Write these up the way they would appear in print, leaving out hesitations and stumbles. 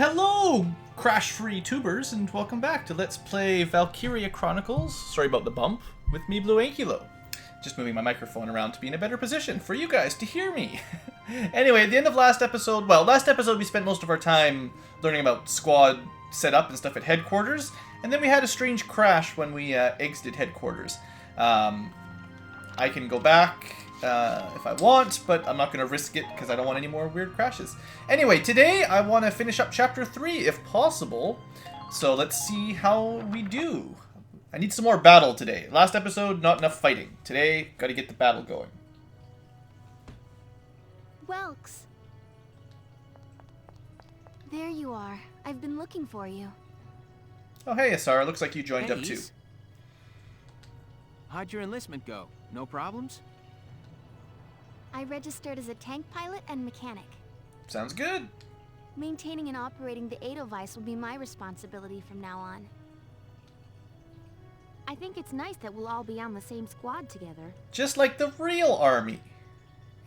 Hello, crash-free tubers, and welcome back to Let's Play Valkyria Chronicles. Sorry about the bump, with me, Blue Ankylo. Just moving my microphone around to be in a better position for you guys to hear me. Anyway, at the end of last episode, we spent most of our time learning about squad setup and stuff at headquarters, and then we had a strange crash when we exited headquarters. I can go back if I want, but I'm not going to risk it because I don't want any more weird crashes. Anyway, today I want to finish up Chapter 3 if possible, so let's see how we do. I need some more battle today. Last episode, not enough fighting. Today, got to get the battle going. Welks. There you are. I've been looking for you. Oh, hey, Asara. Looks like you joined up too. How'd your enlistment go? No problems? I registered as a tank pilot and mechanic. Sounds good. Maintaining and operating the Edelweiss will be my responsibility from now on. I think it's nice that we'll all be on the same squad together. Just like the real army.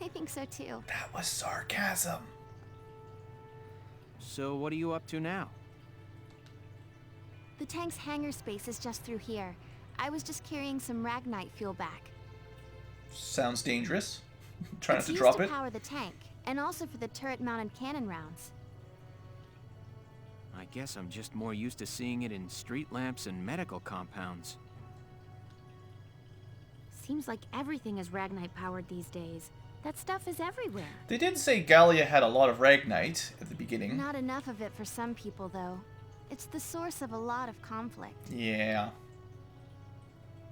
I think so too. That was sarcasm. So what are you up to now? The tank's hangar space is just through here. I was just carrying some Ragnite fuel back. Sounds dangerous. Try not to It's drop used it. to power the tank, and also for the turret-mounted cannon rounds. I guess I'm just more used to seeing it in street lamps and medical compounds. Seems like everything is Ragnite powered these days. That stuff is everywhere. They did say Gallia had a lot of Ragnite at the beginning. Not enough of it for some people, though. It's the source of a lot of conflict. Yeah.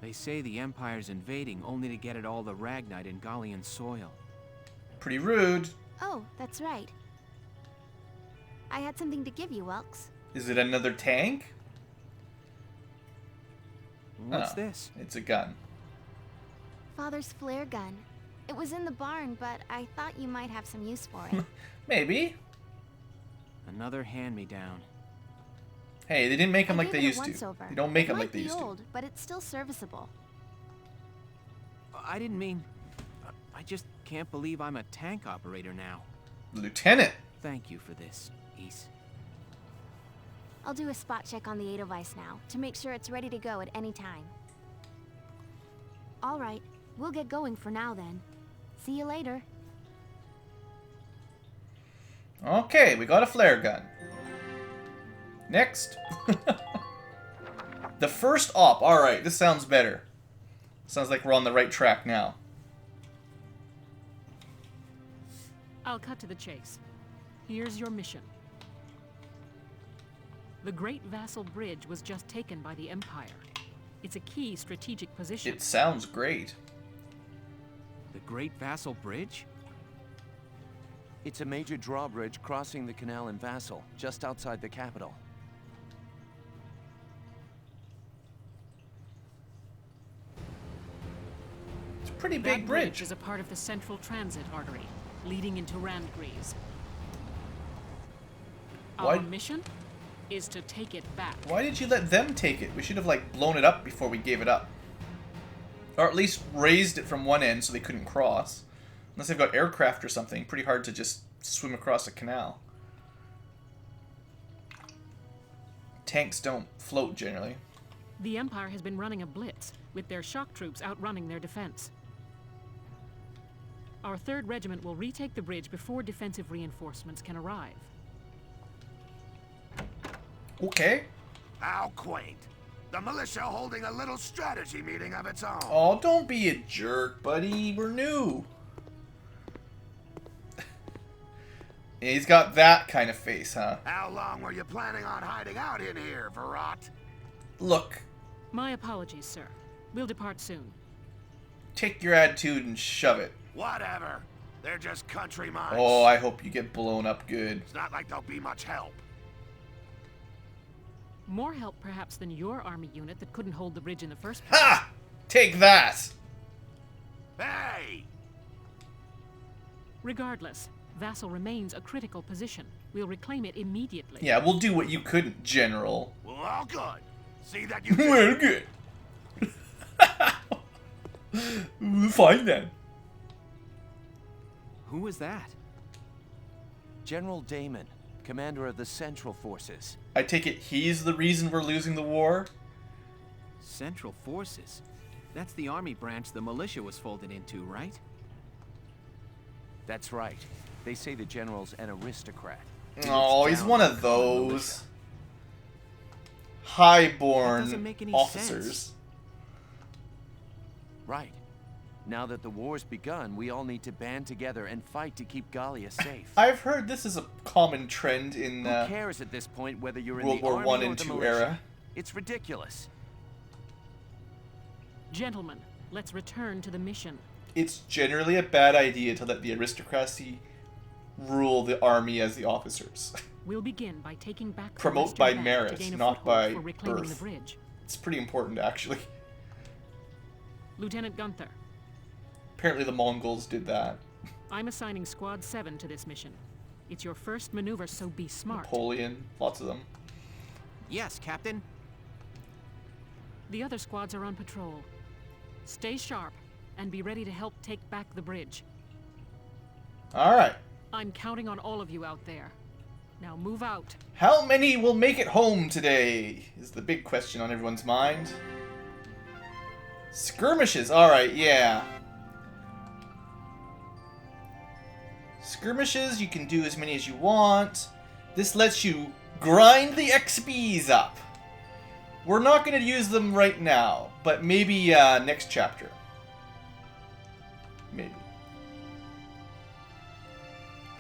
They say the Empire's invading only to get at all the Ragnite in Gallian soil. Pretty rude. Oh, that's right. I had something to give you, Welks. Is it another tank? What's Oh, this? It's a gun. Father's flare gun. It was in the barn, but I thought you might have some use for it. Maybe. Another hand-me-down. Hey, they didn't make them I like they gave it a used to. once-over. They don't make It them might like they be used old, but it's still serviceable. I didn't mean... I just can't believe I'm a tank operator now. to. Lieutenant. Thank you for this, Ys. I'll do a spot check on the Edelweiss now, to make sure it's ready to go at any time. All right, we'll get going for now then. See you later. Okay, we got a flare gun. Next. The first op. Alright, this sounds better. Sounds like we're on the right track now. I'll cut to the chase. Here's your mission. The Great Vassal Bridge was just taken by the Empire. It's a key strategic position. It sounds great. The Great Vassal Bridge? It's a major drawbridge crossing the canal in Vassal, just outside the capital. It's a pretty That big bridge. is a part of the central transit artery, leading into Randgreaves. Why- Our mission is to take it back. Why did you let them take it? We should have, like, blown it up before we gave it up. Or at least raised it from one end so they couldn't cross. Unless they've got aircraft or something. Pretty hard to just swim across a canal. Tanks don't float, generally. The Empire has been running a blitz, with their shock troops outrunning their defense. Our 3rd Regiment will retake the bridge before defensive reinforcements can arrive. Okay. How quaint. The militia holding a little strategy meeting of its own. Oh, don't be a jerk, buddy. We're new. Yeah, he's got that kind of face, huh? How long were you planning on hiding out in here, Verrot? Look, My apologies, sir. We'll depart soon. take your attitude and shove it. Whatever. They're just country mice. Oh, I hope you get blown up good. It's not like they'll be much help. More help, perhaps, than your army unit that couldn't hold the bridge in the first place. Ha! Take that! Hey! Regardless, Vassal remains a critical position. We'll reclaim it immediately. Yeah, we'll do what you couldn't, General. Well, all good. See that you Well, good. Fine then. Who was that? General Damon. commander of the Central Forces. I take it he's the reason we're losing the war? Central Forces? That's the army branch the militia was folded into, right? That's right. They say the general's an aristocrat. Oh, he's down one on of the common those That highborn doesn't make any officers. sense. Right. Now that the war's begun, we all need to band together and fight to keep Gallia safe. I've heard this is a common trend in Who cares at this point whether you're in World the War army One or and the Two militia? era. It's ridiculous. Gentlemen, let's return to the mission. It's generally a bad idea to let the aristocracy rule the army as the officers. We'll begin by taking back the Promote western by bank merit, to gain a not foothold by for reclaiming birth. the bridge. It's pretty important, actually. Lieutenant Gunther, Apparently the Mongols did that. I'm assigning Squad 7 to this mission. It's your first maneuver, so be smart. Napoleon, lots of them. Yes, Captain. The other squads are on patrol. Stay sharp and be ready to help take back the bridge. Alright. I'm counting on all of you out there. Now move out. How many will make it home today? Is the big question on everyone's mind. Skirmishes, alright, yeah. Skirmishes, you can do as many as you want. This lets you grind the XPs up. We're not going to use them right now, but maybe next chapter. Maybe.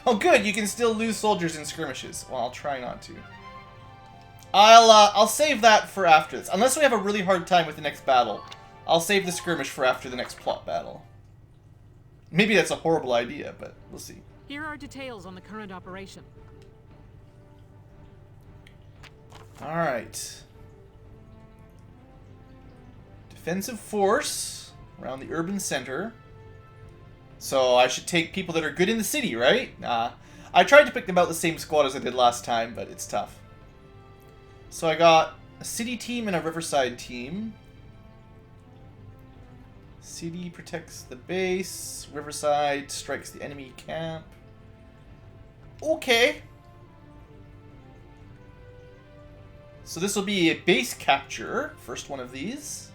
Oh good, you can still lose soldiers in skirmishes. Well, I'll try not to. I'll save that for after this. Unless we have a really hard time with the next battle, I'll save the skirmish for after the next plot battle. Maybe that's a horrible idea, but we'll see. Here are details on the current operation. Alright. Defensive force around the urban center. So I should take people that are good in the city, right? I tried to pick them out the same squad as I did last time, but it's tough. So I got a city team and a riverside team. City protects the base. Riverside strikes the enemy camp. Okay. So this will be a base capture. First one of these.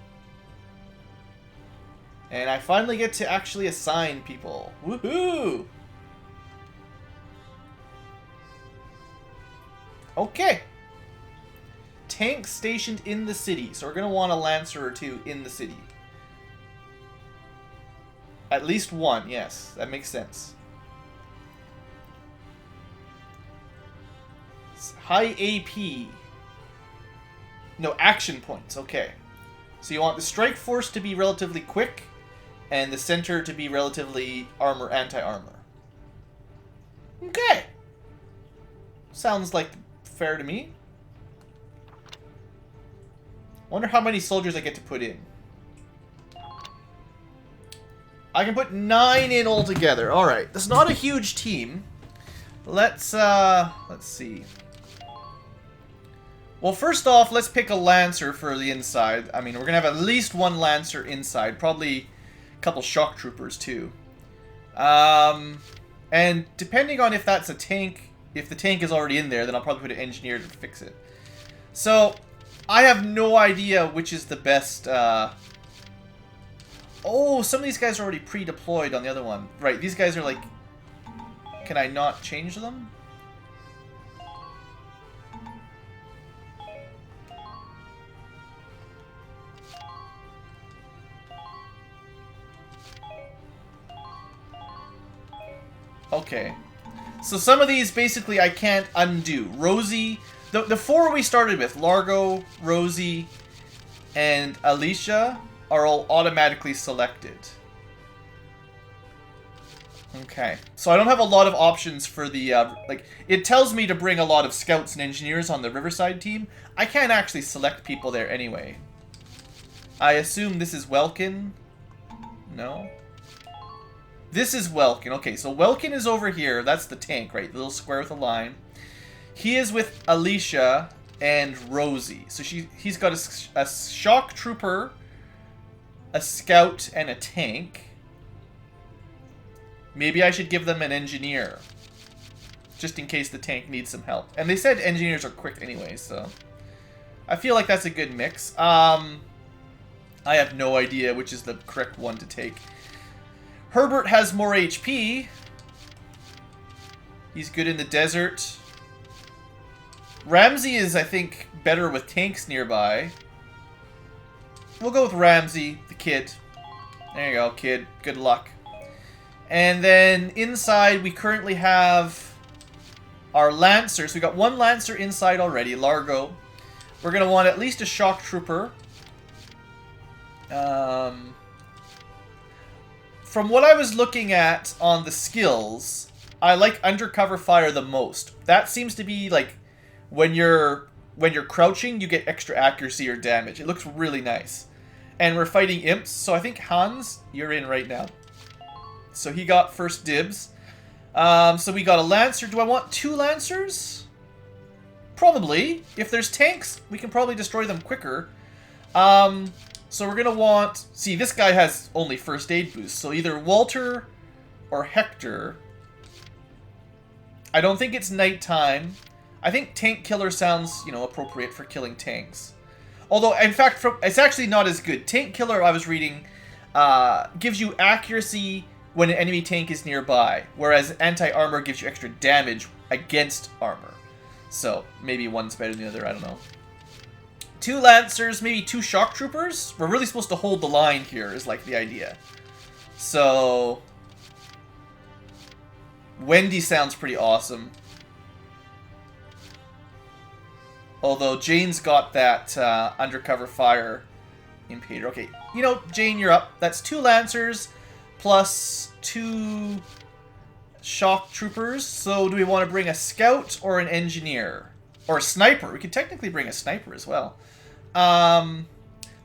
And I finally get to actually assign people. Woohoo! Okay. Tank stationed in the city. So we're going to want a Lancer or two in the city. At least one, yes. That makes sense. High AP. No, action points. Okay. So you want the strike force to be relatively quick, and the center to be relatively anti-armor. Okay. Sounds like fair to me. Wonder how many soldiers I get to put in. I can put 9 in altogether. Alright, that's not a huge team. Let's see. Well, first off, let's pick a Lancer for the inside. I mean, we're going to have at least one Lancer inside. Probably a couple Shock Troopers, too. And depending on if that's a tank, if the tank is already in there, then I'll probably put an Engineer to fix it. So, I have no idea which is the best... Oh, some of these guys are already pre-deployed on the other one. Right, these guys are like... Can I not change them? Okay. So some of these, basically, I can't undo. Rosie... The 4 we started with, Largo, Rosie, and Alicia, are all automatically selected. Okay. So I don't have a lot of options for the... like, it tells me to bring a lot of scouts and engineers on the Riverside team. I can't actually select people there anyway. I assume this is Welkin. No? This is Welkin. Okay, so Welkin is over here. That's the tank, right? The little square with a line. He is with Alicia and Rosie. So he's got a shock trooper, a scout, and a tank. Maybe I should give them an engineer. just in case the tank needs some help. And they said engineers are quick anyway, so I feel like that's a good mix. I have no idea which is the correct one to take. Herbert has more HP. He's good in the desert. Ramsey is, I think, better with tanks nearby. We'll go with Ramsey, the kid. There you go, kid. Good luck. And then inside, we currently have our Lancers. We got one Lancer inside already, Largo. We're going to want at least a Shock Trooper. From what I was looking at on the skills, I like Undercover Fire the most. That seems to be like when you're crouching, you get extra accuracy or damage. It looks really nice. And we're fighting imps, so I think Hans, you're in right now. So he got first dibs. So we got a Lancer. Do I want 2 Lancers? Probably. If there's tanks, we can probably destroy them quicker. So we're going to want... See, this guy has only first aid boost. So either Walter or Hector. I don't think it's nighttime. I think Tank Killer sounds, you know, appropriate for killing tanks. Although, in fact, it's actually not as good. Tank Killer, I was reading, gives you accuracy when an enemy tank is nearby. Whereas Anti-Armor gives you extra damage against armor. So, maybe one's better than the other, I don't know. 2 Lancers, maybe 2 Shock Troopers. We're really supposed to hold the line here, is like the idea. So... Wendy sounds pretty awesome. Although Jane's got that Undercover Fire Impader. Okay, you know, Jane, you're up. That's 2 Lancers plus 2 Shock Troopers. So do we want to bring a Scout or an Engineer? Or a Sniper. We could technically bring a Sniper as well. The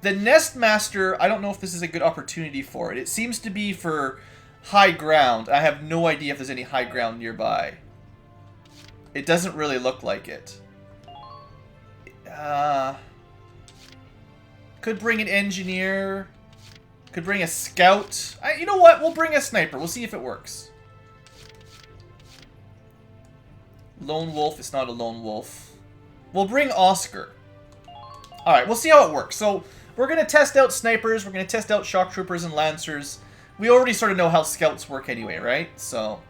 Nest Master, I don't know if this is a good opportunity for it. It seems to be for high ground. I have no idea if there's any high ground nearby. It doesn't really look like it. Could bring an Engineer. Could bring a Scout. You know what? We'll bring a Sniper. We'll see if it works. Lone Wolf. It's not a Lone Wolf. We'll bring Oscar. Alright, we'll see how it works. So, we're going to test out Snipers. We're going to test out Shock Troopers and Lancers. We already sort of know how Scouts work anyway, right? So,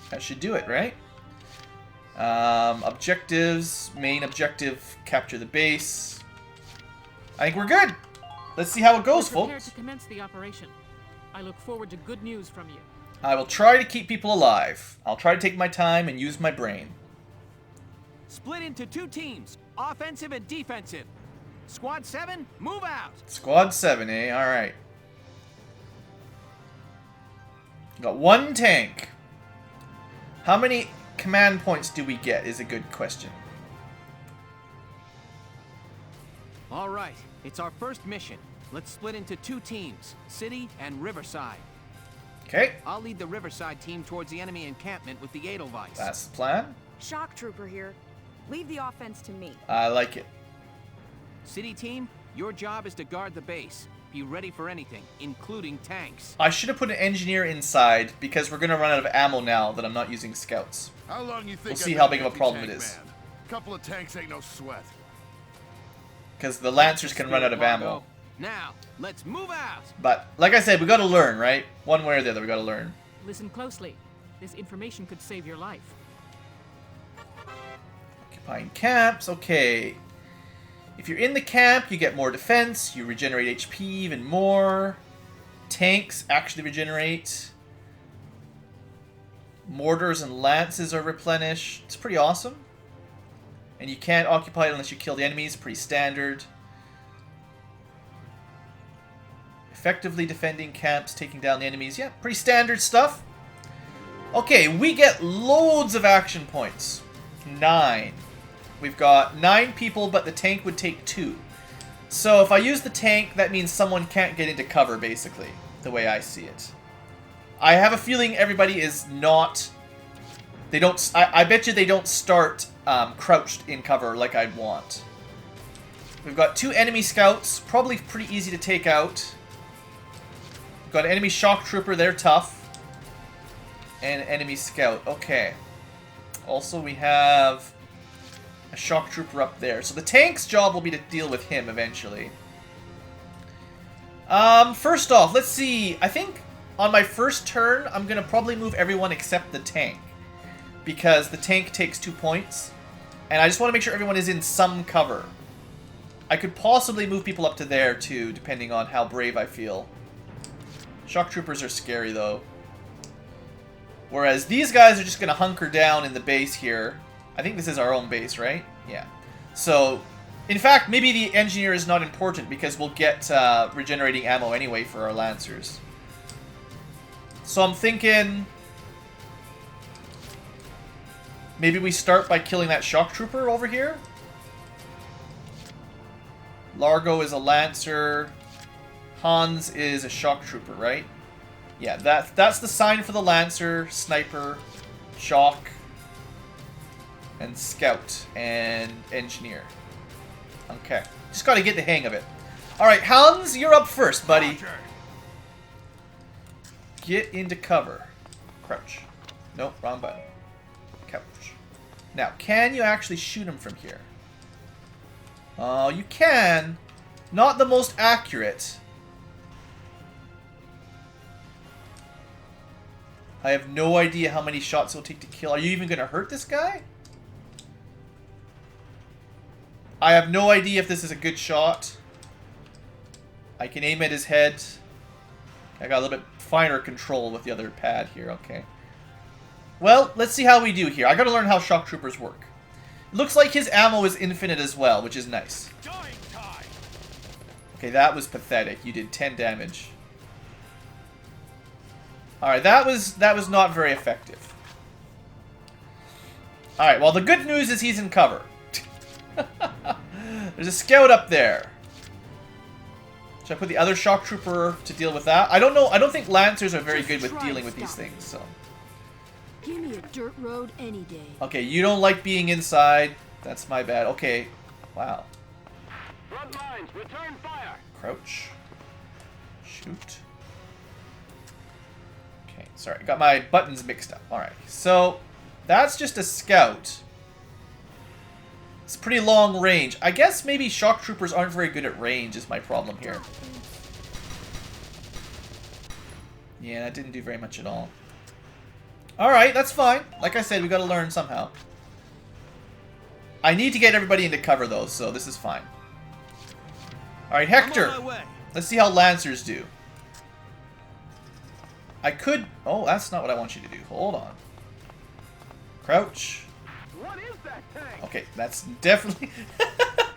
that should do it, right? Objectives. Main objective, capture the base. I think we're good. Let's see how it goes, We're prepared folks. to commence the operation. I look forward to good news from you. I will try to keep people alive. I'll try to take my time and use my brain. Split into 2 teams, offensive and defensive. Squad 7, move out. Squad 7, eh? Alright. Got 1 tank. How many command points do we get is a good question. All right, it's our first mission. Let's split into 2 teams, City and Riverside. Okay, I'll lead the Riverside team towards the enemy encampment with the Edelweiss. that's the plan. Shock Trooper here. Leave the offense to me. I like it. City team, your job is to guard the base. Be ready for anything, including tanks. I should have put an Engineer inside because we're going to run out of ammo now that I'm not using Scouts. How long you think We'll see I've how been big of a an problem it anti-tank is. man? Couple of tanks ain't no sweat. Because the Lancers can run out of ammo. Now, let's move out. But, like I said, we got to learn, right? One way or the other, we got to learn. Listen closely. This information could save your life. Occupying camps, okay. If you're in the camp, you get more defense, you regenerate HP even more. Tanks actually regenerate. Mortars and lances are replenished. It's pretty awesome. And you can't occupy it unless you kill the enemies, pretty standard. Effectively defending camps, taking down the enemies. Yeah, pretty standard stuff. Okay, we get loads of action points. 9. We've got 9 people, but the tank would take 2. So if I use the tank, that means someone can't get into cover, basically, the way I see it. I have a feeling everybody is not... They don't... I bet you they don't start crouched in cover like I'd want. We've got 2 enemy scouts, probably pretty easy to take out. We've got an enemy shock trooper, they're tough. And an enemy scout, okay. Also, we have a shock trooper up there. So the tank's job will be to deal with him eventually. First off, let's see. I think on my first turn, I'm going to probably move everyone except the tank. Because the tank takes 2 points. And I just want to make sure everyone is in some cover. I could possibly move people up to there too, depending on how brave I feel. Shock troopers are scary though. Whereas these guys are just going to hunker down in the base here. I think this is our own base, right? Yeah. So, in fact, maybe the engineer is not important because we'll get regenerating ammo anyway for our lancers. So I'm thinking maybe we start by killing that shock trooper over here. Largo is a lancer. Hans is a shock trooper, right? Yeah, that's the sign for the lancer, sniper, shock, and scout, and engineer. Okay, just gotta get the hang of it. Alright, Hans, you're up first, buddy. Roger. Get into cover. Crouch. Nope, wrong button. Couch. Now, can you actually shoot him from here? Oh, you can. Not the most accurate. I have no idea how many shots it'll take to kill. Are you even going to hurt this guy? I have no idea if this is a good shot. I can aim at his head. I got a little bit finer control with the other pad here. Okay. Well, let's see how we do here. I got to learn how shock troopers work. Looks like his ammo is infinite as well, which is nice. Okay, that was pathetic. You did 10 damage. Alright, that was not very effective. Alright, well the good news is he's in cover. There's a scout up there. Should I put the other shock trooper to deal with that? I don't know. I don't think lancers are very good with dealing with these things, so. Give me a dirt road any day. Okay, you don't like being inside. That's my bad. Okay. Wow. Front lines, return fire. Crouch. Shoot. Okay, sorry. Got my buttons mixed up. Alright, so that's just a scout. It's a pretty long range. I guess maybe shock troopers aren't very good at range is my problem here. Yeah, that didn't do very much at all. Alright, that's fine. Like I said, we gotta learn somehow. I need to get everybody into cover though, so this is fine. Alright, Hector. Let's see how lancers do. I could... Oh, that's not what I want you to do. Hold on. Crouch. What is that thing? Okay, that's definitely...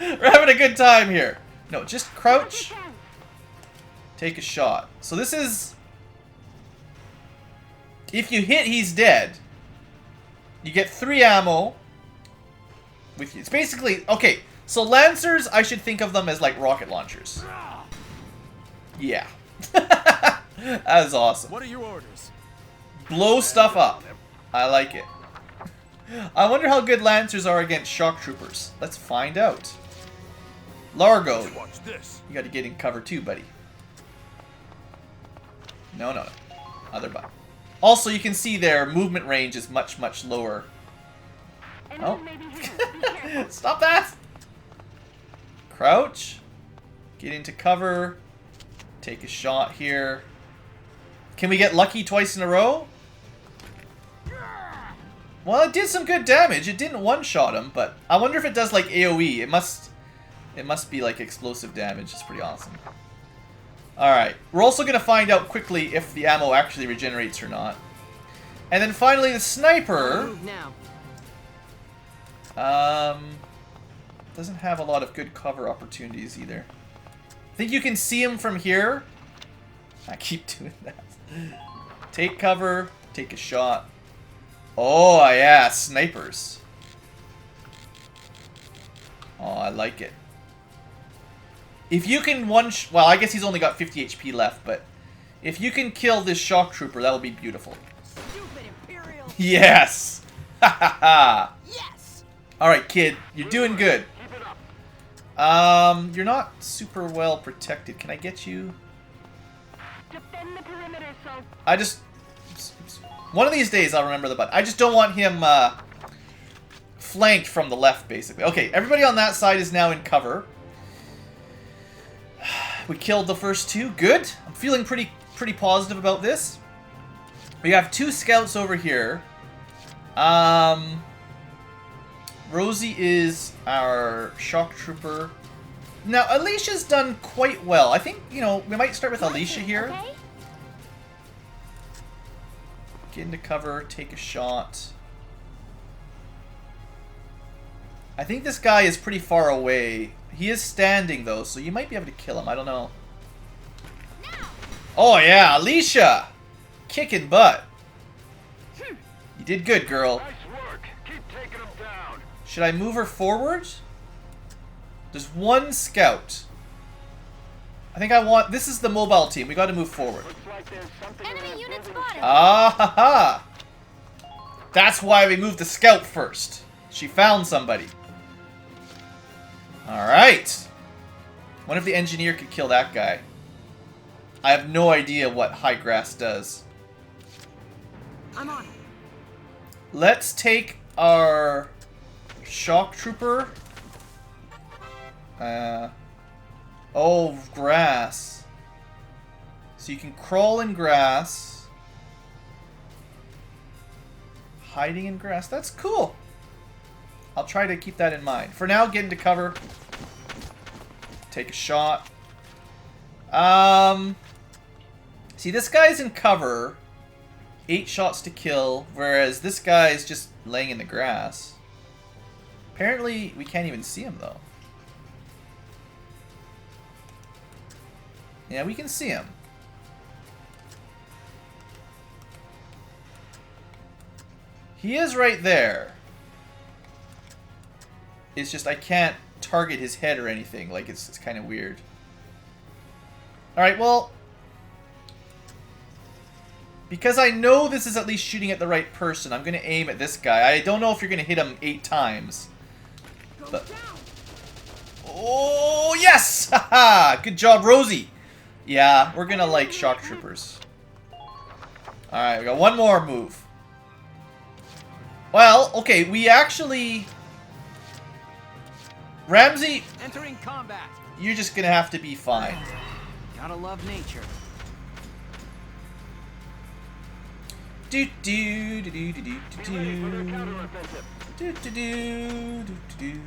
We're having a good time here. No, just crouch. Take a shot. So this is... If you hit, he's dead. You get 3 ammo. With you. It's basically... Okay, so lancers, I should think of them as like rocket launchers. Yeah. That is awesome. What are your orders? Blow stuff up. I like it. I wonder how good lancers are against shock troopers. Let's find out. Largo. Watch this. You gotta get in cover too, buddy. No, no, no. Other button. Also, you can see their movement range is much, much lower. Oh. Stop that! Crouch. Get into cover. Take a shot here. Can we get lucky twice in a row? Well, it did some good damage. It didn't one-shot him, but I wonder if it does like AoE. It must be like explosive damage. It's pretty awesome. Alright. We're also going to find out quickly if the ammo actually regenerates or not. And then finally the sniper... doesn't have a lot of good cover opportunities either. I think you can see him from here. I keep doing that. Take cover. Take a shot. Oh, yeah. Snipers. Oh, I like it. If you can well, I guess he's only got 50 HP left, but if you can kill this shock trooper, that will be beautiful. Stupid Imperial. Yes! Ha ha ha! Yes. Alright, kid. You're doing good. You're not super well protected. Can I get you? Defend the perimeter, so. I just... One of these days I'll remember the button. I just don't want him, flanked from the left, basically. Okay, everybody on that side is now in cover. We killed the first two. Good. I'm feeling pretty positive about this. We have 2 scouts over here. Rosie is our shock trooper. Now, Alicia's done quite well. I think, you know, we might start with Alicia here. Okay? Get into cover, take a shot. I think this guy is pretty far away. He is standing, though, so you might be able to kill him. I don't know. Oh, yeah, Alicia! Kicking butt. You did good, girl. Nice work. Keep taking them down. Should I move her forward? There's 1 scout. I think I want... This is the mobile team. We got to move forward. Looks like there's something Enemy unit spotted. Ah ha ha! That's why we moved the scout first. She found somebody. Alright. Wonder if the engineer could kill that guy. I have no idea what high grass does. I'm on it. Let's take our shock trooper. Oh, grass. So you can crawl in grass. Hiding in grass. That's cool. I'll try to keep that in mind. For now, get into cover. Take a shot. See, this guy's in cover. 8 shots to kill, whereas this guy's just laying in the grass. Apparently, we can't even see him, though. Yeah, we can see him. He is right there. It's just I can't target his head or anything. Like, it's kind of weird. Alright, well... Because I know this is at least shooting at the right person, I'm going to aim at this guy. I don't know if you're going to hit him 8 times. But... Oh, yes! Haha! Good job, Rosie! Yeah, we're going to like shock troopers. Alright, we got 1 more move. Well, okay, we actually... Ramsey, Entering combat. you're just going to have to be fine. Gotta love nature. Do do do do do do Be ready for their do counteroffensive. do do do do do.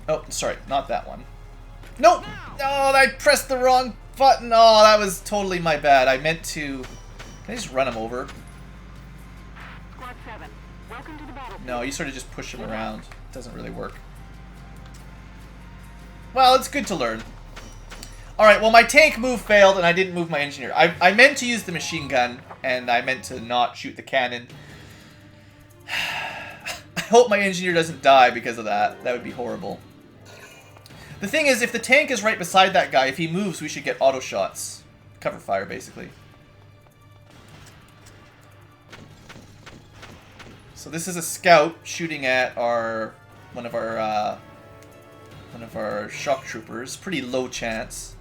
Oh, sorry, not that one. Nope! Oh, I pressed the wrong button. Oh, that was totally my bad. I meant to... Can I just run him over? Squad 7, welcome to the battlefield. No, you sort of just push him around. It doesn't really work. Well, it's good to learn. Alright, well, my tank move failed, and I didn't move my engineer. I meant to use the machine gun, and I meant to not shoot the cannon. I hope my engineer doesn't die because of that. That would be horrible. The thing is, if the tank is right beside that guy, if he moves, we should get auto shots. Cover fire, basically. So this is a scout shooting at our one of our shock troopers. Pretty low chance.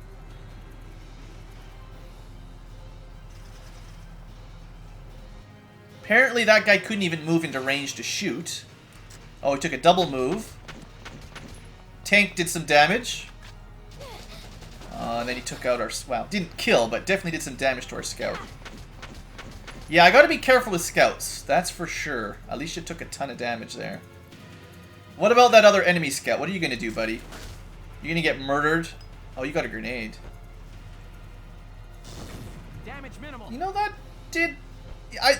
Apparently that guy couldn't even move into range to shoot. Oh, he took a double move. Tank did some damage. And then he took out our... Wow, didn't kill, but definitely did some damage to our scout. Yeah, I gotta be careful with scouts. That's for sure. Alicia took a ton of damage there. What about that other enemy scout? What are you gonna do, buddy? You gonna get murdered? Oh, you got a grenade. Damage minimal. You know, that did...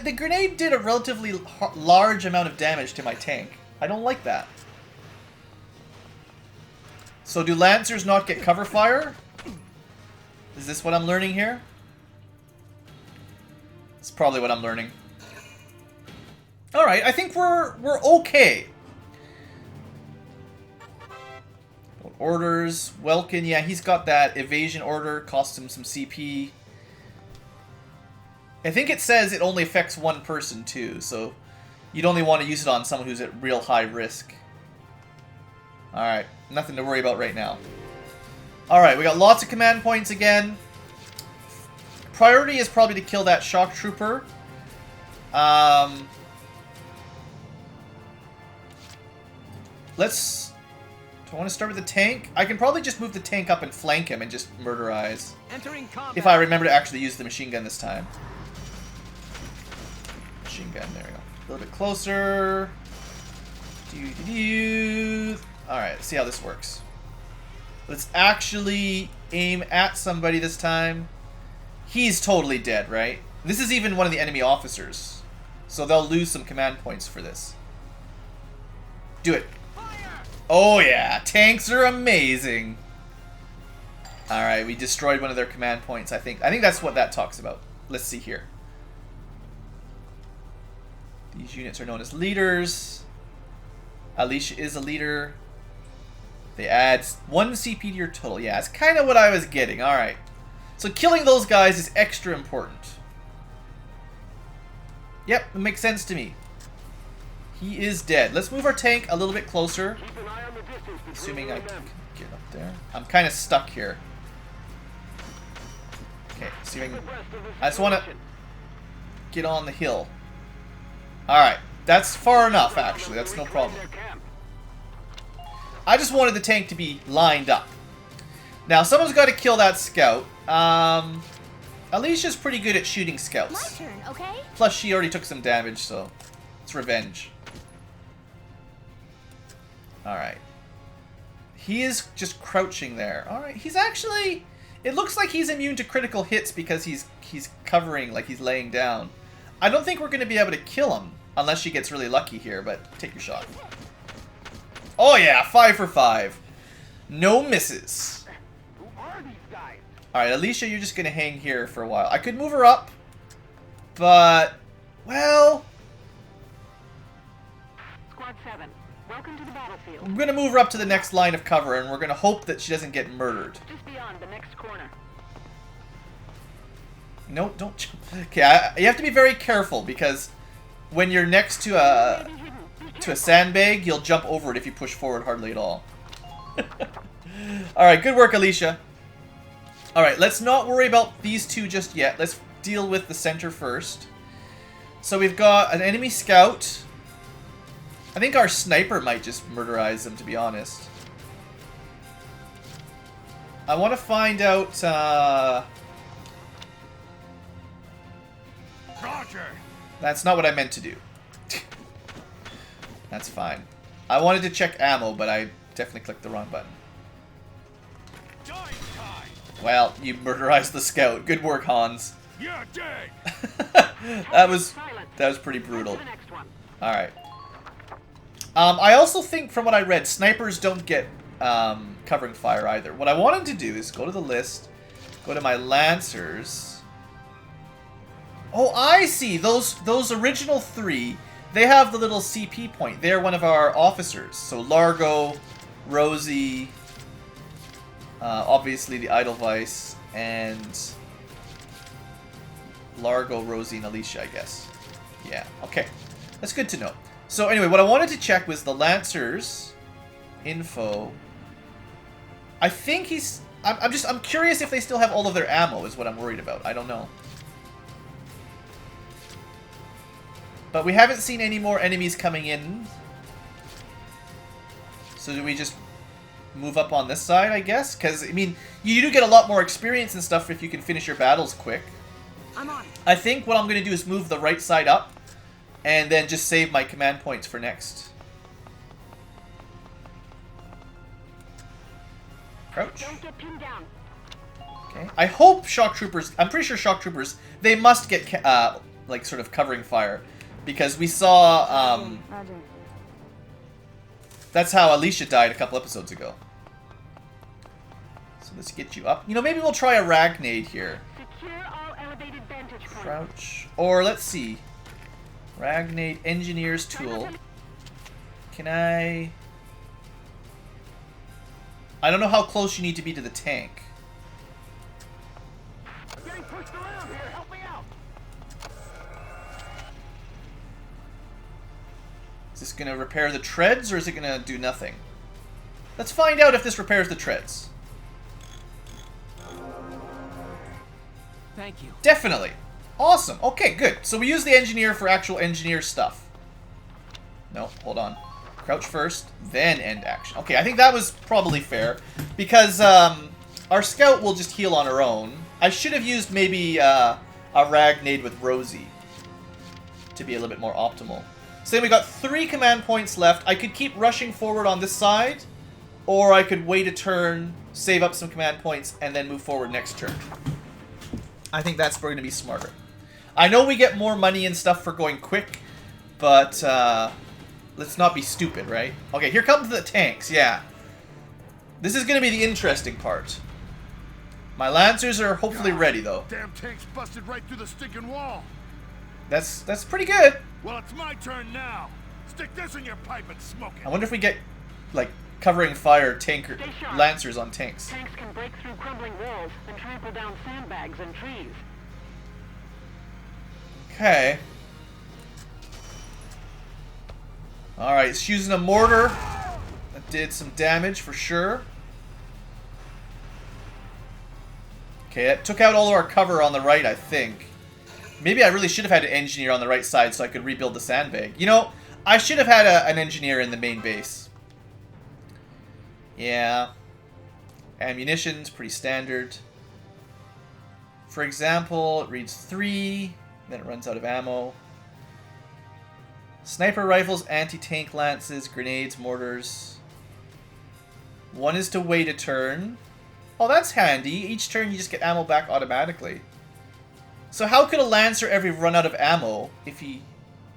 the grenade did a relatively large amount of damage to my tank. I don't like that. So do Lancers not get cover fire? Is this what I'm learning here? It's probably what I'm learning. Alright, I think we're okay. Orders. Welkin, yeah, he's got that evasion order. Cost him some CP. I think it says it only affects 1 person too, so you'd only want to use it on someone who's at real high risk. Alright, nothing to worry about right now. Alright, we got lots of command points again. Priority is probably to kill that shock trooper. let's... Do I want to start with the tank? I can probably just move the tank up and flank him and just murderize. Entering combat. If I remember to actually use the machine gun this time. Machine gun, there we go. A little bit closer. Alright, let's see how this works. Let's actually aim at somebody this time. He's totally dead, right? This is even one of the enemy officers. So they'll lose some command points for this. Do it. Oh yeah, tanks are amazing. Alright, we destroyed one of their command points, I think. I think that's what that talks about. Let's see here. These units are known as leaders. Alicia is a leader. They add 1 CP to your total. Yeah, it's kind of what I was getting. Alright. So killing those guys is extra important. Yep, it makes sense to me. He is dead. Let's move our tank a little bit closer. Assuming I can get up there. I'm kind of stuck here. Okay, see if I can... I just want to get on the hill. Alright, that's far enough, actually. That's no problem. I just wanted the tank to be lined up. Now, someone's got to kill that scout. Alicia's pretty good at shooting scouts. My turn, okay? Plus, she already took some damage, so it's revenge. Alright. He is just crouching there. Alright, he's actually... It looks like he's immune to critical hits because he's covering, like he's laying down. I don't think we're going to be able to kill him unless she gets really lucky here, but take your shot. Oh yeah, 5 for 5. No misses. Alright, Alicia, you're just going to hang here for a while. I could move her up, but, well... Squad 7, welcome to the battlefield. I'm going to move her up to the next line of cover, and we're going to hope that she doesn't get murdered. Just beyond the next corner. No, don't... Okay, you have to be very careful, because when you're next to a sandbag, you'll jump over it if you push forward hardly at all. Alright, good work, Alicia. Alright, let's not worry about these two just yet. Let's deal with the center first. So we've got an enemy scout. I think our sniper might just murderize them, to be honest. I want to find out... Roger. That's not what I meant to do. That's fine. I wanted to check ammo, but I definitely clicked the wrong button. Well, you murderized the scout. Good work, Hans. You're dead. that was pretty brutal. Alright. I also think, from what I read, snipers don't get covering fire either. What I wanted to do is go to the list, go to my Lancers. Oh, I see! Those original 3, they have the little CP point. They're one of our officers. So Largo, Rosie, obviously the Edelweiss, and Largo, Rosie, and Alicia, I guess. Yeah, okay. That's good to know. So anyway, what I wanted to check was the Lancers info. I think he's... I'm curious if they still have all of their ammo is what I'm worried about. I don't know. But we haven't seen any more enemies coming in. So do we just move up on this side, I guess? Because, I mean, you do get a lot more experience and stuff if you can finish your battles quick. I'm on. I think what I'm going to do is move the right side up and then just save my command points for next. Crouch. Don't get pinned down. Okay. I hope shock troopers... I'm pretty sure shock troopers, they must get, like, sort of covering fire. Because we saw, Roger. That's how Alicia died a couple episodes ago. So let's get you up. You know, maybe we'll try a Ragnade here. Secure all elevated vantage points. Crouch. Or, let's see. Ragnade Engineer's Tool. Can I... I don't know how close you need to be to the tank. I'm getting pushed around here. Help me out. Is this going to repair the treads, or is it going to do nothing? Let's find out if this repairs the treads. Thank you. Definitely. Awesome. Okay, good. So we use the engineer for actual engineer stuff. No, hold on. Crouch first, then end action. Okay, I think that was probably fair. Because our scout will just heal on her own. I should have used maybe a Ragnade with Rosie to be a little bit more optimal. So then we got 3 command points left. I could keep rushing forward on this side, or I could wait a turn, save up some command points, and then move forward next turn. I think that's going to be smarter. I know we get more money and stuff for going quick, but let's not be stupid, right? Okay, here comes the tanks, yeah. This is going to be the interesting part. My Lancers are hopefully ready, though. Damn tank's busted right through the stinking wall. That's pretty good. Well, it's my turn now. Stick this in your pipe and smoke it. I wonder if we get, like, covering fire tanker Lancers on tanks. Tanks can break through crumbling walls and trample down sandbags and trees. Okay. Alright, it's using a mortar. That did some damage for sure. Okay, that took out all of our cover on the right, I think. Maybe I really should have had an engineer on the right side so I could rebuild the sandbag. You know, I should have had an engineer in the main base. Yeah. Ammunition's pretty standard. For example, it reads 3, then it runs out of ammo. Sniper rifles, anti-tank lances, grenades, mortars. 1 is to wait a turn. Oh, that's handy. Each turn you just get ammo back automatically. So how could a Lancer ever run out of ammo if he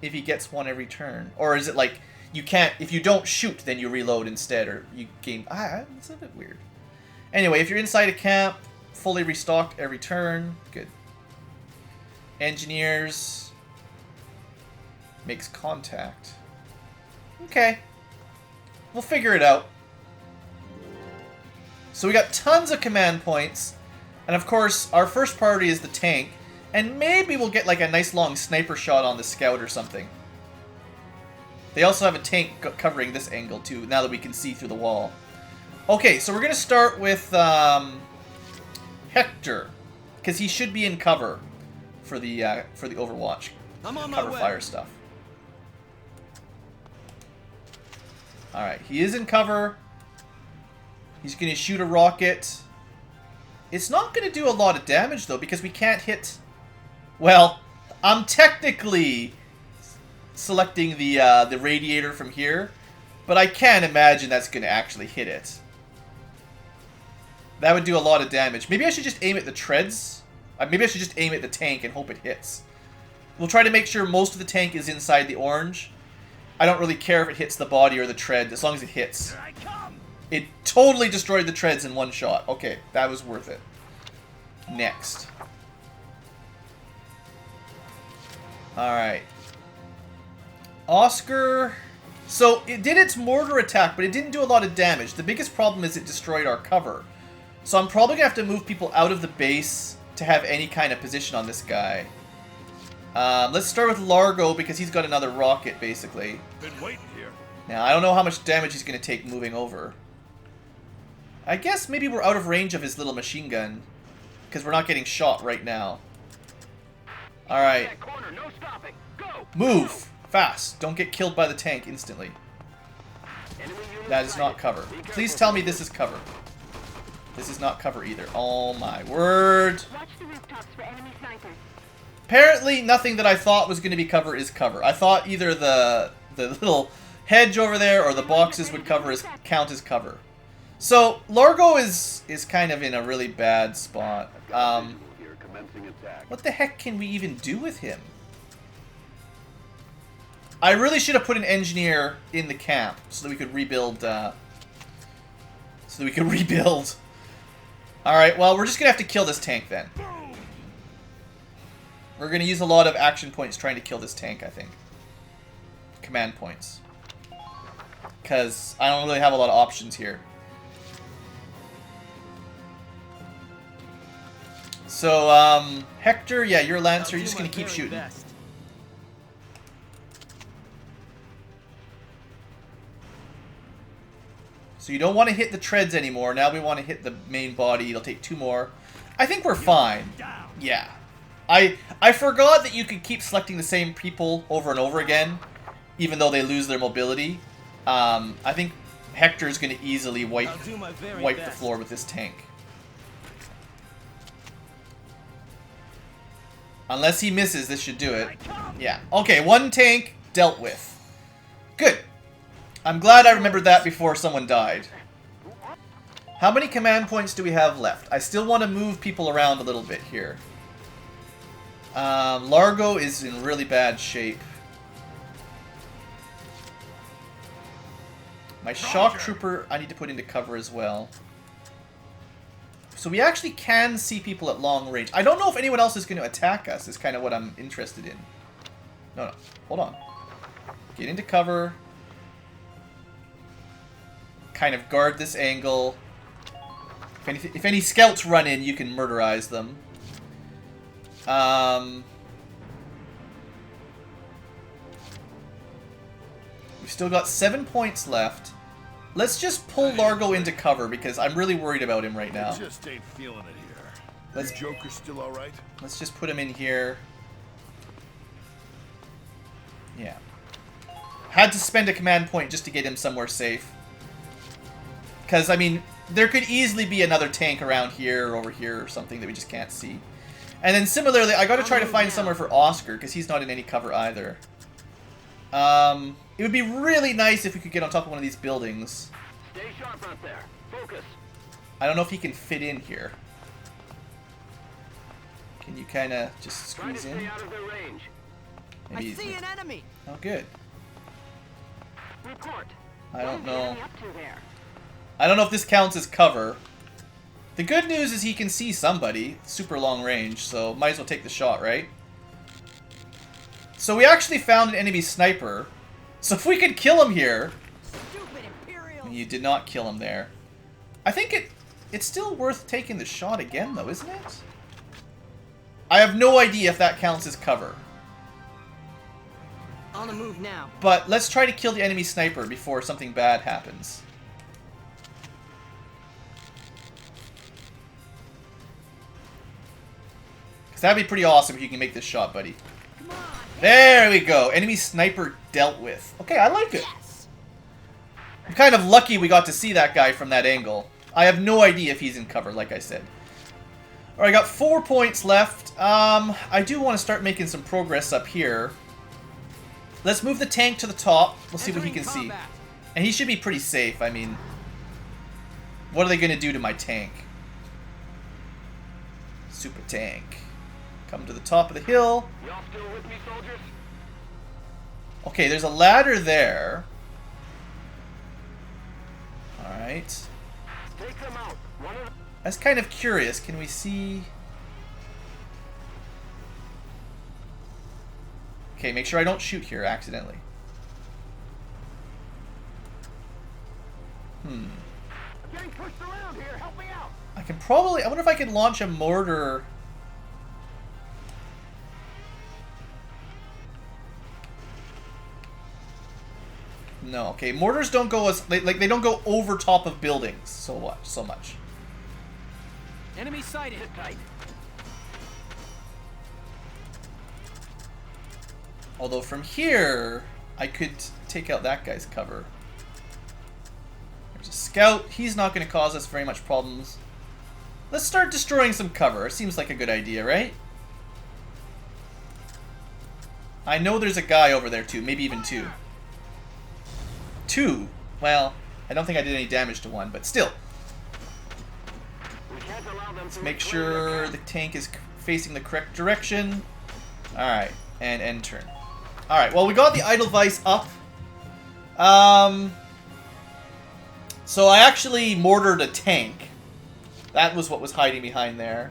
gets 1 every turn? Or is it like you can't, if you don't shoot, then you reload instead, or you gain... it's a bit weird. Anyway, if you're inside a camp, fully restocked every turn. Good. Engineers. Makes contact. Okay. We'll figure it out. So we got tons of command points. And of course, our first priority is the tank. And maybe we'll get like a nice long sniper shot on the scout or something. They also have a tank covering this angle too, now that we can see through the wall. Okay, so we're going to start with Hector. Because he should be in cover for the Overwatch. I'm on my cover way. fire stuff. Alright, he is in cover. He's going to shoot a rocket. It's not going to do a lot of damage though, because we can't hit... Well, I'm technically selecting the radiator from here, but I can't imagine that's going to actually hit it. That would do a lot of damage. Maybe I should just aim at the treads. Maybe I should just aim at the tank and hope it hits. We'll try to make sure most of the tank is inside the orange. I don't really care if it hits the body or the tread, as long as it hits. Here I come. It totally destroyed the treads in 1 shot. Okay, that was worth it. Next. Alright. Oscar... So, it did its mortar attack, but it didn't do a lot of damage. The biggest problem is it destroyed our cover. So I'm probably going to have to move people out of the base to have any kind of position on this guy. Let's start with Largo, because he's got another rocket, basically. Been waiting here. Now, I don't know how much damage he's going to take moving over. I guess maybe we're out of range of his little machine gun, because we're not getting shot right now. Alright. That corner, no stopping. Go! Move! Fast. Don't get killed by the tank instantly. Enemy unit That is not sighted. cover. Be careful. Please tell me this is cover. This is not cover either. Oh my word. Watch the rooftops for enemy snipers. Apparently nothing that I thought was going to be cover is cover. I thought either the little hedge over there or the boxes would count as cover. So Largo is kind of in a really bad spot. What the heck can we even do with him? I really should have put an engineer in the camp so that we could rebuild. Alright, well, we're just going to have to kill this tank then. We're going to use a lot of action points trying to kill this tank, I think. Command points. Because I don't really have a lot of options here. So, Hector, yeah, you're a Lancer. You're just going to keep shooting. So you don't want to hit the treads anymore. Now we want to hit the main body. It'll take 2 more. I think we're fine. Yeah. I forgot that you could keep selecting the same people over and over again, even though they lose their mobility. I think Hector's going to easily wipe best. the floor with this tank. Unless he misses, this should do it. Yeah. Okay, one tank dealt with. Good. I'm glad I remembered that before someone died. How many command points do we have left? I still want to move people around a little bit here. Largo is in really bad shape. My shock trooper I need to put into cover as well. So we actually can see people at long range. I don't know if anyone else is going to attack us, is kind of what I'm interested in. No. Hold on. Get into cover. Kind of guard this angle. If any scouts run in, you can murderize them. We've still got 7 points left. Let's just pull Largo into cover because I'm really worried about him right now. Just ain't feeling it here. Is Joker still all right? Let's just put him in here. Yeah. Had to spend a command point just to get him somewhere safe. Because, I mean, there could easily be another tank around here or over here or something that we just can't see. And then similarly, I gotta try to find somewhere for Oscar because he's not in any cover either. It would be really nice if we could get on top of one of these buildings. Stay sharp out there. Focus. I don't know if he can fit in here. Can you kind of just Try to squeeze stay in? out of their range. Maybe I see an enemy. Oh, good. Report. I don't What is the know. enemy up to there? I don't know if this counts as cover. The good news is he can see somebody. Super long range, so might as well take the shot, right? So we actually found an enemy sniper. So if we could kill him here... Stupid Imperial. You did not kill him there. I think it's still worth taking the shot again, though, isn't it? I have no idea if that counts as cover. On the move now. But let's try to kill the enemy sniper before something bad happens. Because that'd be pretty awesome if you can make this shot, buddy. Come on. There we go. Enemy sniper dealt with. Okay, I like it. Yes. I'm kind of lucky we got to see that guy from that angle. I have no idea if he's in cover, like I said. Alright, I got 4 points left. I do want to start making some progress up here. Let's move the tank to the top. We'll see what he can see. And he should be pretty safe. I mean, what are they going to do to my tank? Super tank. Come to the top of the hill. Y'all still with me, soldiers? Okay, there's a ladder there. Alright. Take them out. One of I was kind of curious. Can we see... Okay, make sure I don't shoot here accidentally. getting pushed around here. Help me out. I can probably... I wonder if I can launch a mortar... No, okay. Mortars don't go as... They don't go over top of buildings so much. Enemy sighted. Sit tight. Although from here, I could take out that guy's cover. There's a scout. He's not going to cause us very much problems. Let's start destroying some cover. It seems like a good idea, right? I know there's a guy over there too. Maybe even two. Two? Well, I don't think I did any damage to one, but still. We can't allow them Let's to make reclaim their sure camp. the tank is facing the correct direction. Alright, and end turn. Alright, well we got the Edelweiss up. So I actually mortared a tank. That was what was hiding behind there.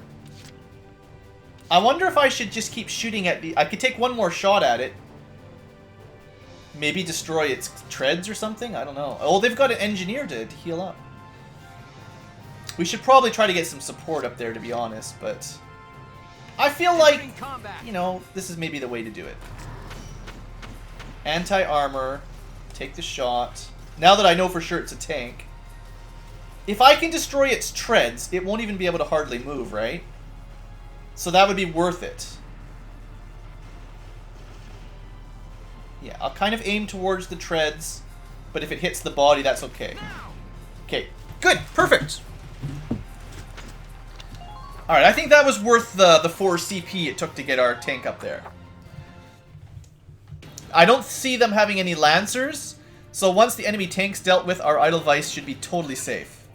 I wonder if I should just keep shooting at the... I could take one more shot at it. Maybe destroy its treads or something? I don't know. Oh, they've got an engineer to heal up. We should probably try to get some support up there, to be honest, but... I feel like, you know, this is maybe the way to do it. Anti-armor. Take the shot. Now that I know for sure it's a tank. If I can destroy its treads, it won't even be able to hardly move, right? So that would be worth it. Yeah, I'll kind of aim towards the treads. but if it hits the body, that's okay. Okay, good, perfect. Alright, I think that was worth the 4 CP it took to get our tank up there. I don't see them having any Lancers, so once the enemy tank's dealt with, our Edelweiss should be totally safe.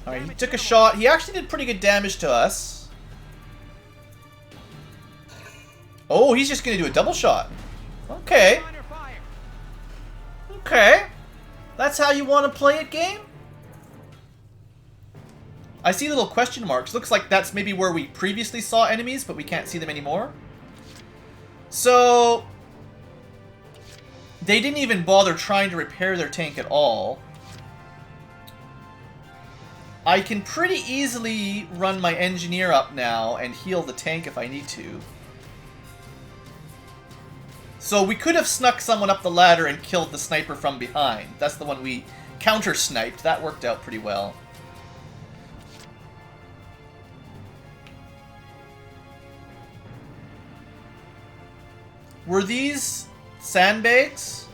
Alright, he took a shot. He actually did pretty good damage to us. Oh, he's just going to do a double shot. Okay. Okay. That's how you want to play it, game? I see little question marks. Looks like that's maybe where we previously saw enemies, but we can't see them anymore. So, they didn't even bother trying to repair their tank at all. I can pretty easily run my engineer up now and heal the tank if I need to. So we could have snuck someone up the ladder and killed the sniper from behind. That's the one we counter-sniped. That worked out pretty well. Were these sandbags?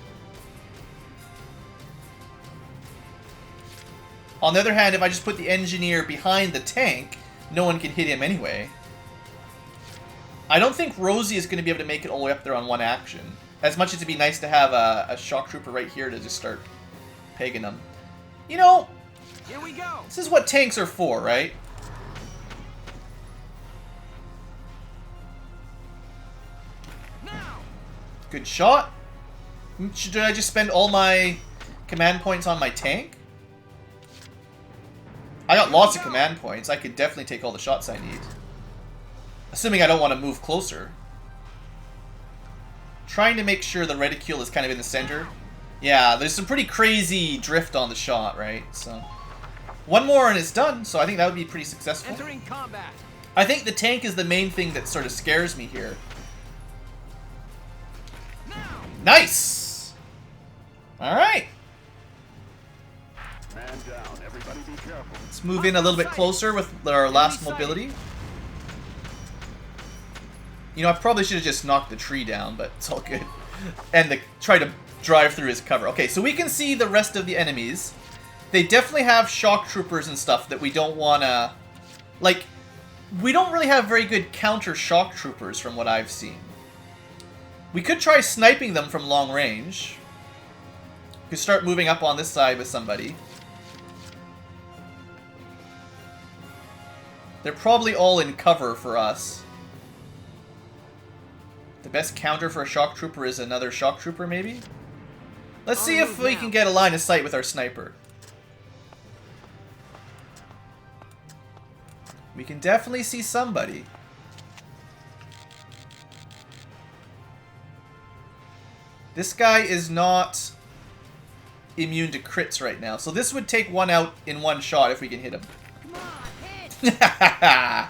On the other hand, if I just put the engineer behind the tank, no one can hit him anyway. I don't think Rosie is going to be able to make it all the way up there on one action. As much as it'd be nice to have a shock trooper right here to just start pegging them. You know, here we go. This is what tanks are for, right? Good shot. Should I just spend all my command points on my tank? I got lots of command points. I could definitely take all the shots I need. Assuming I don't want to move closer. Trying to make sure the reticule is kind of in the center. Yeah, there's some pretty crazy drift on the shot, right? So, one more and it's done. So I think that would be pretty successful. Entering combat. I think the tank is the main thing that sort of scares me here. Nice! Alright. Man down. Everybody be careful. Let's move in a little bit closer with our last mobility. You know, I probably should have just knocked the tree down, but it's all good. And try to drive through his cover. Okay, so we can see the rest of the enemies. They definitely have shock troopers and stuff that we don't want to... Like, we don't really have very good counter shock troopers from what I've seen. We could try sniping them from long range. We could start moving up on this side with somebody. They're probably all in cover for us. The best counter for a shock trooper is another shock trooper, maybe? Let's see if we can get a line of sight with our sniper. We can definitely see somebody. This guy is not immune to crits right now, so this would take one out in one shot if we can hit him. Come on, hit.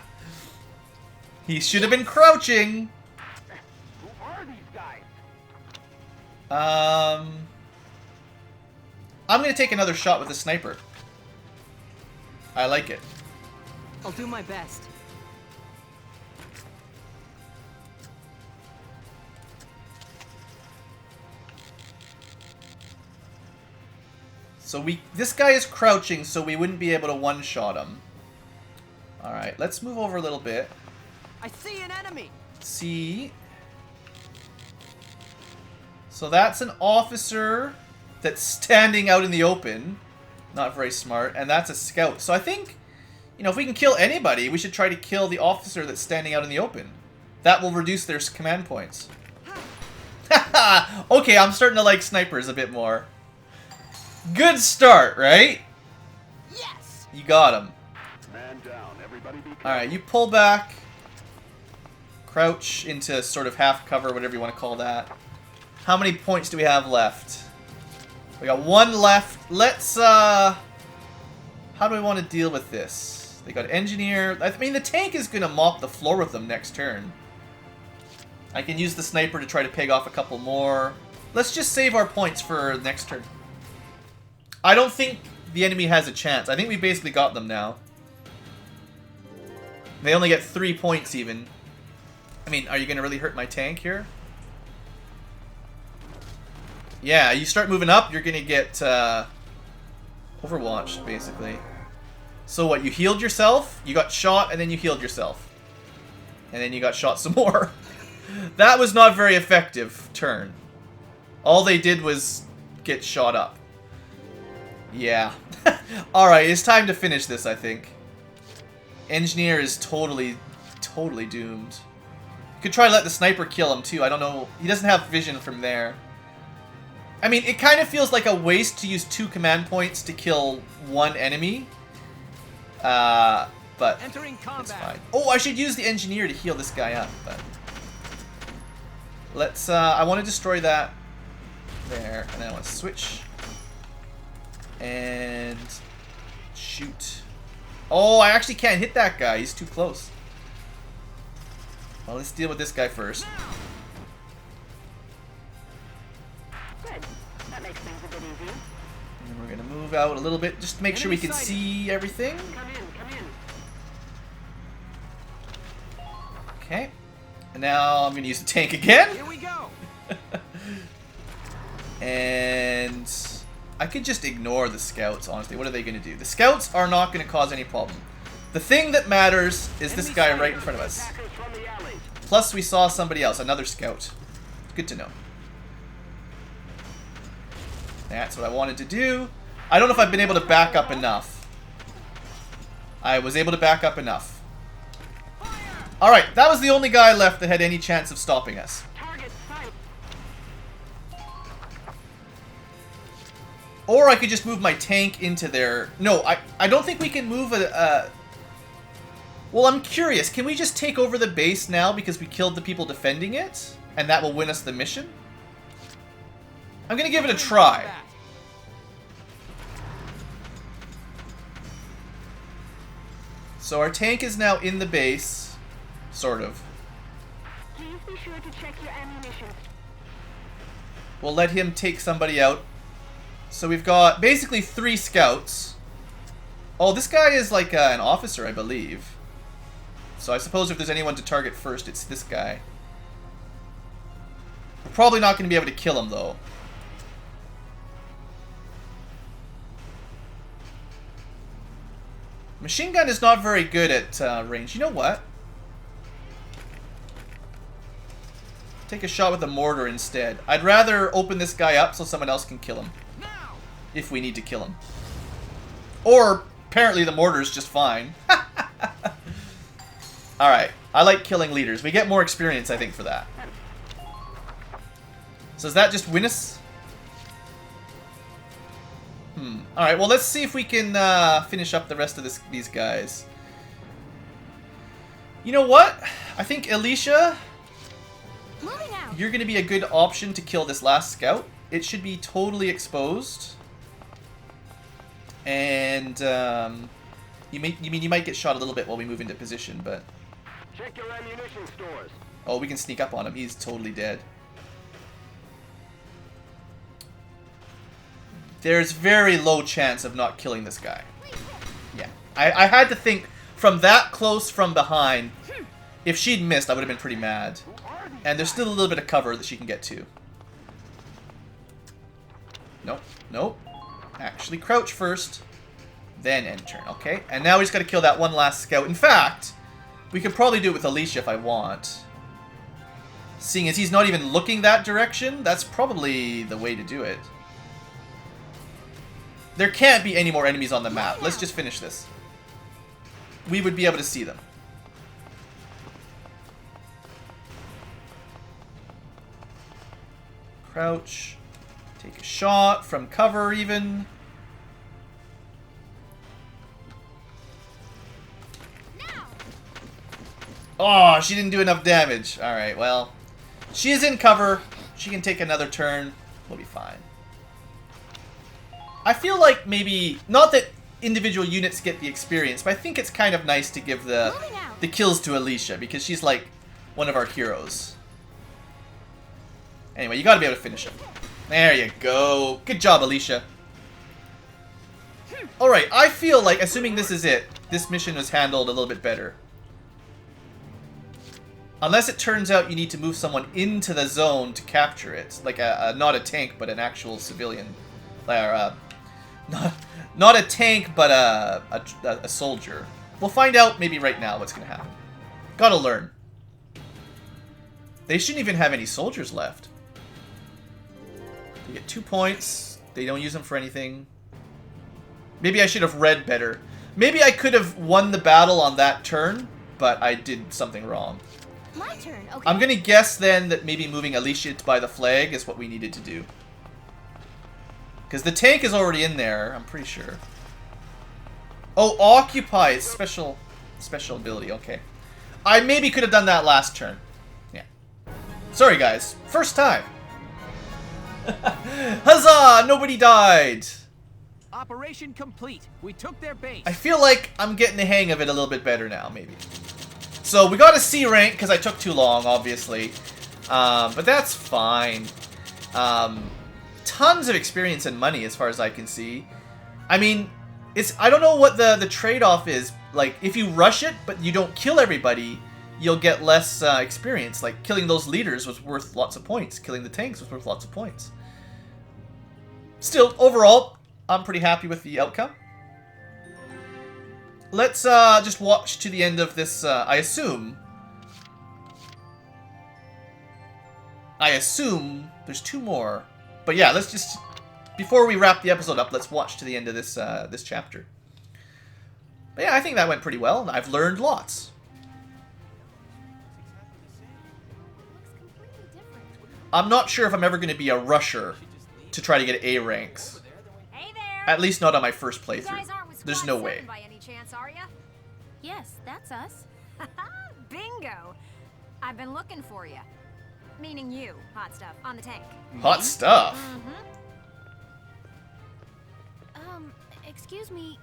He should have been crouching. Who are these guys? I'm gonna take another shot with the sniper. I like it. I'll do my best. So this guy is crouching, so we wouldn't be able to one-shot him. Alright, let's move over a little bit. I see an enemy. See. So that's an officer that's standing out in the open. Not very smart. And that's a scout. So I think, you know, if we can kill anybody, we should try to kill the officer that's standing out in the open. That will reduce their command points. Okay, I'm starting to like snipers a bit more. Good start, right? Yes. You got him. Man down. Everybody be careful. Alright, you pull back. Crouch into sort of half cover, whatever you want to call that. How many points do we have left? We got one left. Let's, how do we want to deal with this? They got engineer. I mean, the tank is going to mop the floor with them next turn. I can use the sniper to try to peg off a couple more. Let's just save our points for next turn. I don't think the enemy has a chance. I think we basically got them now. They only get 3 points even. I mean, are you going to really hurt my tank here? Yeah, you start moving up, you're gonna get overwatched, basically. So what, you healed yourself, you got shot, and then you healed yourself. And then you got shot some more. That was not very effective turn. All they did was get shot up. Yeah. Alright, it's time to finish this, I think. Engineer is totally doomed. You could try to let the sniper kill him, too. I don't know. He doesn't have vision from there. I mean, it kind of feels like a waste to use 2 command points to kill 1 enemy. But Entering combat. it's fine. Oh, I should use the engineer to heal this guy up, but... Let's, I want to destroy that there, and then I want to switch. And... shoot. Oh, I actually can't hit that guy. He's too close. Well, let's deal with this guy first. Good. That makes things a bit easier. And we're gonna move out a little bit, just to make sure we can see everything. Come in, come in. Okay. And now I'm gonna use the tank again. Here we go. And I could just ignore the scouts, honestly. What are they gonna do? The scouts are not gonna cause any problem. The thing that matters is this guy right in front of us. Attackers from the alley. Plus we saw somebody else, another scout. Good to know. That's what I wanted to do. I don't know if I've been able to back up enough. I was able to back up enough. Alright, that was the only guy left that had any chance of stopping us. Target sight. Or I could just move my tank into their... No, I don't think we can move a... Well, I'm curious. Can we just take over the base now because we killed the people defending it? And that will win us the mission? I'm gonna give it a try. So our tank is now in the base. Sort of. Please be sure to check your ammunition. We'll let him take somebody out. So we've got basically 3 scouts. Oh, this guy is like an officer, I believe. So I suppose if there's anyone to target first, it's this guy. We're probably not going to be able to kill him, though. Machine gun is not very good at range. You know what? Take a shot with a mortar instead. I'd rather open this guy up so someone else can kill him. If we need to kill him. Or, apparently the mortar's just fine. Alright, I like killing leaders. We get more experience, I think, for that. So does that just win us? Alright, well let's see if we can finish up the rest of these guys. You know what? I think Alicia, Moving out. you're going to be a good option to kill this last scout. It should be totally exposed. And you might get shot a little bit while we move into position, but... Check your ammunition stores. Oh, we can sneak up on him. He's totally dead. There's very low chance of not killing this guy. Yeah. I had to think from that close from behind. If she'd missed, I would have been pretty mad. And there's still a little bit of cover that she can get to. Nope. Nope. Actually crouch first. Then end turn. Okay. And now we just got to kill that one last scout. In fact, we could probably do it with Alicia if I want. Seeing as he's not even looking that direction, that's probably the way to do it. There can't be any more enemies on the map. Let's just finish this. We would be able to see them. Crouch. Take a shot from cover even. Oh, she didn't do enough damage. Alright, well. She is in cover. She can take another turn. We'll be fine. I feel like maybe, not that individual units get the experience, but I think it's kind of nice to give the kills to Alicia, because she's like one of our heroes. Anyway, you gotta be able to finish him. There you go. Good job, Alicia. Alright, I feel like, assuming this is it, this mission was handled a little bit better. Unless it turns out you need to move someone into the zone to capture it. Like not a tank, but an actual civilian. Or, not a tank, but a soldier. We'll find out maybe right now what's going to happen. Gotta learn. They shouldn't even have any soldiers left. They get 2 points. They don't use them for anything. Maybe I should have read better. Maybe I could have won the battle on that turn, but I did something wrong. My turn, okay. I'm gonna guess then that maybe moving Alicia by the flag is what we needed to do. Because the tank is already in there, I'm pretty sure. Oh, occupy is special ability, okay. I maybe could have done that last turn. Yeah. Sorry guys, first time. Huzzah! Nobody died! Operation complete. We took their base. I feel like I'm getting the hang of it a little bit better now, maybe. So we got a C rank because I took too long, obviously. But that's fine. Tons of experience and money as far as I can see. I mean, I don't know what the trade-off is. Like, if you rush it, but you don't kill everybody, you'll get less experience. Like, killing those leaders was worth lots of points. Killing the tanks was worth lots of points. Still, overall, I'm pretty happy with the outcome. Let's just watch to the end of this, I assume there's 2 more. But yeah, let's just, before we wrap the episode up, let's watch to the end of this this chapter. But yeah, I think that went pretty well. I've learned lots. I'm not sure if I'm ever going to be a rusher to try to get A ranks. Hey there. At least not on my first playthrough. You guys aren't with There's Squad no way. 7 by any chance, are ya? Yes, that's us. Bingo. I've been looking for you. Meaning you, hot stuff, on the tank. Hot stuff. Excuse me,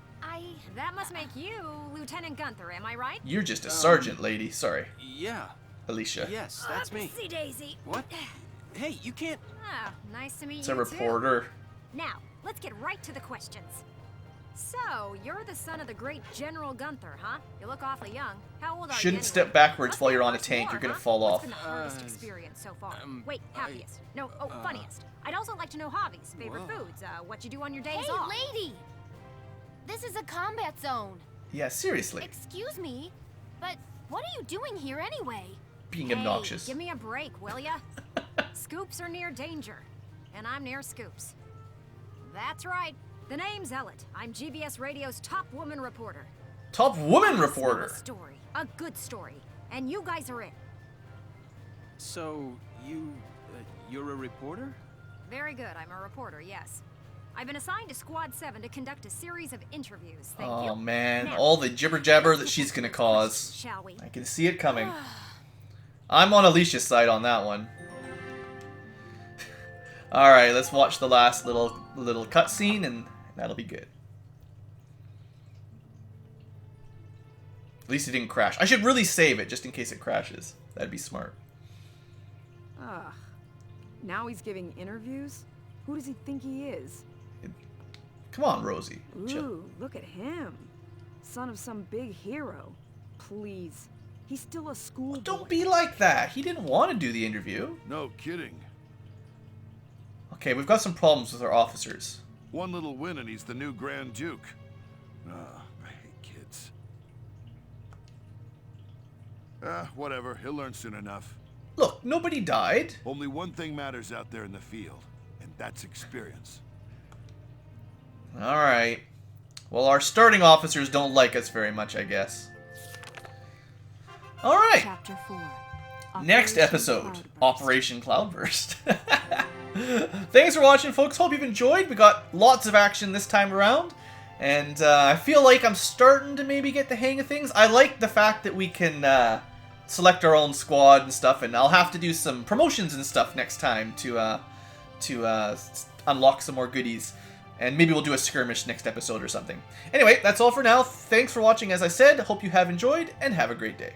That must make you Lieutenant Gunther, am I right? You're just a sergeant, lady. Sorry, Yeah. Alicia. Yes, that's me. Upsy daisy. What? Hey, you can't... Ah, nice to meet It's you a reporter. too. Now, let's get right to the questions. So, you're the son of the great General Gunther, huh? You look awfully young. How old are you Shouldn't anyway? step backwards Must while be you're the on a first tank. war, You're gonna huh? fall What's off. been the hardest experience so far? Wait, I- happiest. No, funniest. I'd also like to know hobbies, favorite Whoa. foods, what you do on your days hey, off. lady! This is a combat zone. Yeah, seriously. Excuse me, but what are you doing here anyway? Being Hey, obnoxious. give me a break, will ya? Scoops are near danger, and I'm near scoops. That's right. The name's Ellet. I'm GBS Radio's top woman reporter. Top woman I smell reporter. A story, a good story, and you guys are it. So, you're a reporter? Very good. I'm a reporter. Yes. I've been assigned to Squad 7 to conduct a series of interviews. Thank you. Oh man, Now, all the jibber jabber that she's gonna cause. shall we? I can see it coming. I'm on Alicia's side on that one. All right, let's watch the last little cutscene, and that'll be good. At least it didn't crash. I should really save it just in case it crashes. That'd be smart. Ugh. Now he's giving interviews? Who does he think he is? Come on, Rosie. Chill. Ooh, look at him. Son of some big hero. Please. He's still a schoolboy. Don't be like that. He didn't want to do the interview. No kidding. Okay, we've got some problems with our officers. One little win and he's the new Grand Duke. I hate kids. Whatever. He'll learn soon enough. Look, nobody died. Only one thing matters out there in the field, and that's experience. All right. Well, our starting officers don't like us very much, I guess. All right. Chapter 4. Next Operation episode, Cloudburst. Operation Cloudburst. Thanks for watching, folks. Hope you've enjoyed. We got lots of action this time around. And I feel like I'm starting to maybe get the hang of things. I like the fact that we can select our own squad and stuff. And I'll have to do some promotions and stuff next time to unlock some more goodies. And maybe we'll do a skirmish next episode or something. Anyway, that's all for now. Thanks for watching, as I said. Hope you have enjoyed, and have a great day.